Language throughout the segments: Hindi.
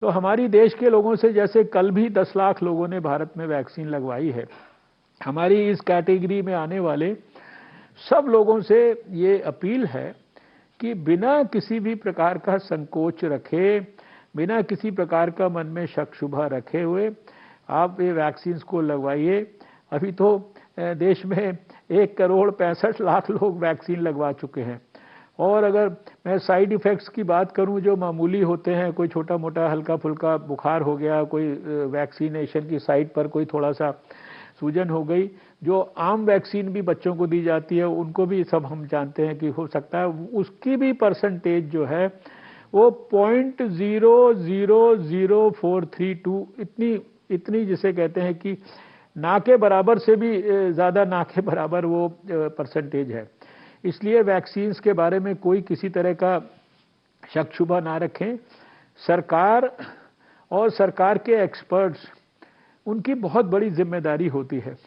तो हमारी देश के लोगों से जैसे कल भी 10 लाख लोगों ने भारत में वैक्सीन लगवाई है, हमारी इस कैटेगरी में आने वाले सब लोगों से ये अपील है कि बिना किसी भी प्रकार का संकोच रखे, बिना किसी प्रकार का मन में शक शुबा रखे हुए आप ये वैक्सीन को लगवाइए। अभी तो देश में 1,65,00,000 लोग वैक्सीन लगवा चुके हैं। और अगर मैं साइड इफ़ेक्ट्स की बात करूं जो मामूली होते हैं, कोई छोटा मोटा हल्का फुल्का बुखार हो गया, कोई वैक्सीनेशन की साइट पर कोई थोड़ा सा सूजन हो गई, जो आम वैक्सीन भी बच्चों को दी जाती है उनको भी सब हम जानते हैं कि हो सकता है उसकी भी परसेंटेज जो है वो 0.000432 इतनी इतनी जिसे कहते हैं कि ना के बराबर से भी ज़्यादा ना के बराबर वो परसेंटेज है। इसलिए वैक्सीन्स के बारे में कोई किसी तरह का शक शुबा ना रखें। सरकार और सरकार के एक्सपर्ट्स उनकी बहुत बड़ी जिम्मेदारी होती है।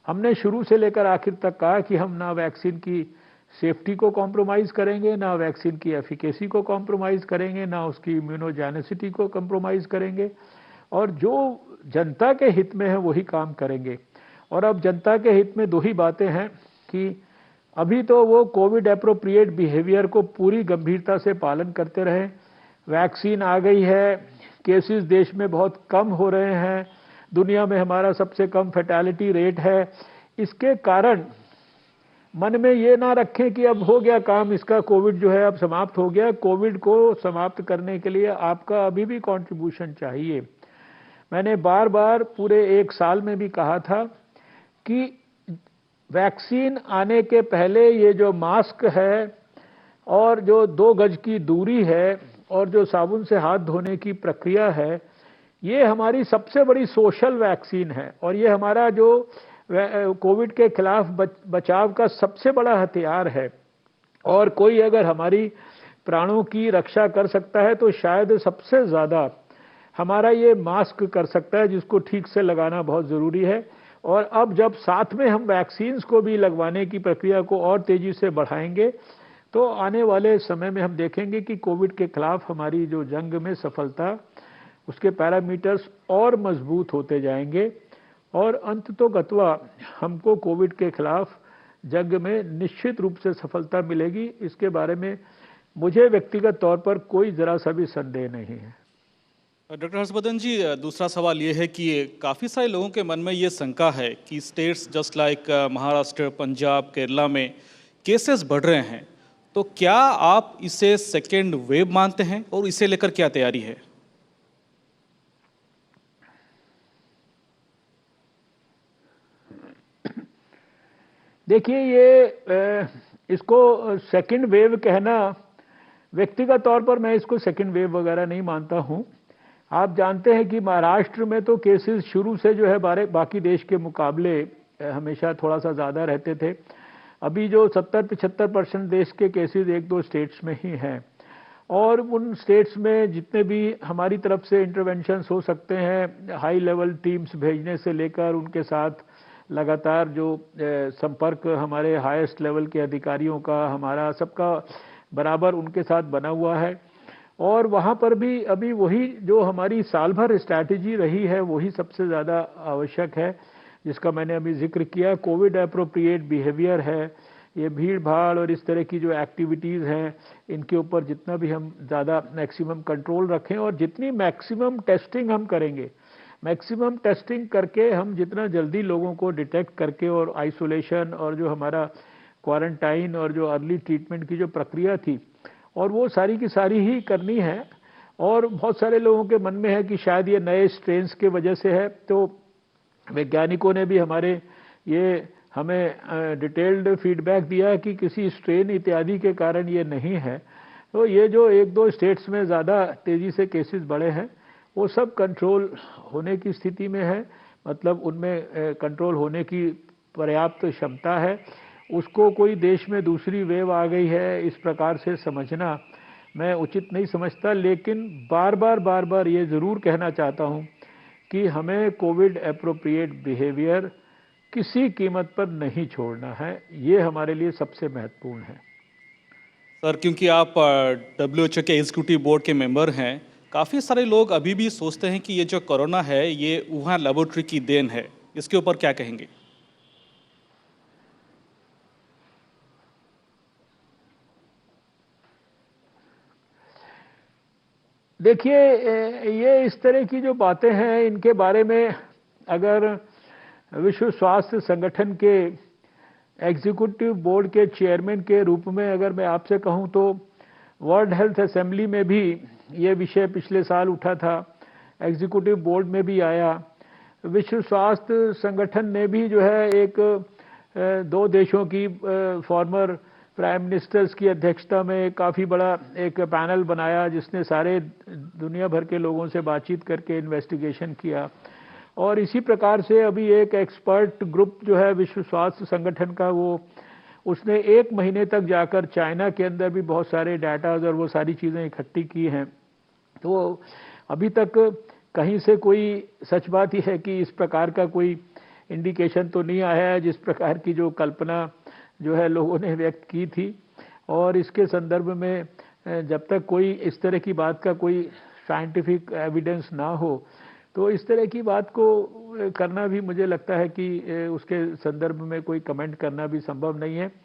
हमने शुरू से लेकर आखिर तक कहा कि हम ना वैक्सीन की सेफ्टी को कॉम्प्रोमाइज़ करेंगे, ना वैक्सीन की एफिकेसी को कॉम्प्रोमाइज़ करेंगे, ना उसकी इम्यूनोजेनिसिटी को कॉम्प्रोमाइज़ करेंगे, और जो जनता के हित में है वही काम करेंगे। और अब जनता के हित में दो ही बातें हैं कि अभी तो वो कोविड एप्रोप्रिएट बिहेवियर को पूरी गंभीरता से पालन करते रहें। वैक्सीन आ गई है, केसेस देश में बहुत कम हो रहे हैं, दुनिया में हमारा सबसे कम फैटेलिटी रेट है। इसके कारण मन में ये ना रखें कि अब हो गया काम इसका, कोविड जो है अब समाप्त हो गया। कोविड को समाप्त करने के लिए आपका अभी भी कंट्रीब्यूशन चाहिए। मैंने बार बार पूरे 1 साल में भी कहा था कि वैक्सीन आने के पहले ये जो मास्क है और जो 2 गज की दूरी है और जो साबुन से हाथ धोने की प्रक्रिया है, ये हमारी सबसे बड़ी सोशल वैक्सीन है और ये हमारा जो कोविड के खिलाफ बचाव का सबसे बड़ा हथियार है। और कोई अगर हमारी प्राणों की रक्षा कर सकता है तो शायद सबसे ज़्यादा हमारा ये मास्क कर सकता है, जिसको ठीक से लगाना बहुत ज़रूरी है। और अब जब साथ में हम वैक्सीन्स को भी लगवाने की प्रक्रिया को और तेज़ी से बढ़ाएंगे तो आने वाले समय में हम देखेंगे कि कोविड के खिलाफ हमारी जो जंग में सफलता, उसके पैरामीटर्स और मजबूत होते जाएंगे और अंततोगत्वा हमको कोविड के खिलाफ जंग में निश्चित रूप से सफलता मिलेगी। इसके बारे में मुझे व्यक्तिगत तौर पर कोई ज़रा सा भी संदेह नहीं है। डॉक्टर हर्षवर्धन जी, दूसरा सवाल ये है कि काफ़ी सारे लोगों के मन में ये शंका है कि states just like Maharashtra, Punjab, Kerala में केसेस बढ़ रहे हैं, तो क्या आप इसे सेकेंड वेव मानते हैं और इसे लेकर क्या तैयारी है? देखिए, ये इसको सेकंड वेव कहना, व्यक्तिगत तौर पर मैं इसको सेकंड वेव वगैरह नहीं मानता हूं। आप जानते हैं कि महाराष्ट्र में तो केसेस शुरू से जो है बाकी देश के मुकाबले हमेशा थोड़ा सा ज़्यादा रहते थे। अभी जो 70-75% देश के केसेस 1-2 स्टेट्स में ही हैं और उन स्टेट्स में जितने भी हमारी तरफ से इंटरवेंशंस हो सकते हैं, हाई लेवल टीम्स भेजने से लेकर उनके साथ लगातार जो संपर्क हमारे हाईएस्ट लेवल के अधिकारियों का, हमारा सबका बराबर उनके साथ बना हुआ है। और वहाँ पर भी अभी वही जो हमारी साल भर स्ट्रैटेजी रही है वही सबसे ज़्यादा आवश्यक है, जिसका मैंने अभी जिक्र किया। कोविड एप्रोप्रिएट बिहेवियर है, ये भीड़ भाड़ और इस तरह की जो एक्टिविटीज़ हैं इनके ऊपर जितना भी हम ज़्यादा मैक्सिमम कंट्रोल रखें और जितनी मैक्सिमम टेस्टिंग हम करेंगे, मैक्सिमम टेस्टिंग करके हम जितना जल्दी लोगों को डिटेक्ट करके और आइसोलेशन और जो हमारा क्वारंटाइन और जो अर्ली ट्रीटमेंट की जो प्रक्रिया थी और वो सारी की सारी ही करनी है। और बहुत सारे लोगों के मन में है कि शायद ये नए स्ट्रेन्स के वजह से है, तो वैज्ञानिकों ने भी हमारे ये हमें डिटेल्ड फीडबैक दिया कि किसी स्ट्रेन इत्यादि के कारण ये नहीं है। तो ये जो 1-2 स्टेट्स में ज़्यादा तेज़ी से केसेस बढ़े हैं वो सब कंट्रोल होने की स्थिति में है, मतलब उनमें कंट्रोल होने की पर्याप्त क्षमता है। उसको कोई देश में दूसरी वेव आ गई है इस प्रकार से समझना मैं उचित नहीं समझता। लेकिन बार बार ये ज़रूर कहना चाहता हूँ कि हमें कोविड एप्रोप्रिएट बिहेवियर किसी कीमत पर नहीं छोड़ना है, ये हमारे लिए सबसे महत्वपूर्ण है। सर, क्योंकि आप WHO के एग्जीक्यूटिव बोर्ड के मेंबर हैं, काफ़ी सारे लोग अभी भी सोचते हैं कि ये जो कोरोना है, ये वुहान लेबोरेटरी की देन है। इसके ऊपर क्या कहेंगे? देखिए ये इस तरह की जो बातें हैं इनके बारे में अगर विश्व स्वास्थ्य संगठन के एग्जीक्यूटिव बोर्ड के चेयरमैन के रूप में अगर मैं आपसे कहूं तो वर्ल्ड हेल्थ असेंबली में भी ये विषय पिछले साल उठा था, एग्जीक्यूटिव बोर्ड में भी आया। विश्व स्वास्थ्य संगठन ने भी जो है एक दो देशों की फॉर्मर प्राइम मिनिस्टर्स की अध्यक्षता में काफ़ी बड़ा एक पैनल बनाया जिसने सारे दुनिया भर के लोगों से बातचीत करके इन्वेस्टिगेशन किया। और इसी प्रकार से अभी एक एक्सपर्ट ग्रुप जो है विश्व स्वास्थ्य संगठन का वो उसने 1 महीने तक जाकर चाइना के अंदर भी बहुत सारे डाटाज और वो सारी चीज़ें इकट्ठी की हैं। तो अभी तक कहीं से कोई सच बात ही है कि इस प्रकार का कोई इंडिकेशन तो नहीं आया है जिस प्रकार की जो कल्पना जो है लोगों ने व्यक्त की थी। और इसके संदर्भ में जब तक कोई इस तरह की बात का कोई साइंटिफिक एविडेंस ना हो तो इस तरह की बात को करना भी मुझे लगता है कि उसके संदर्भ में कोई कमेंट करना भी संभव नहीं है।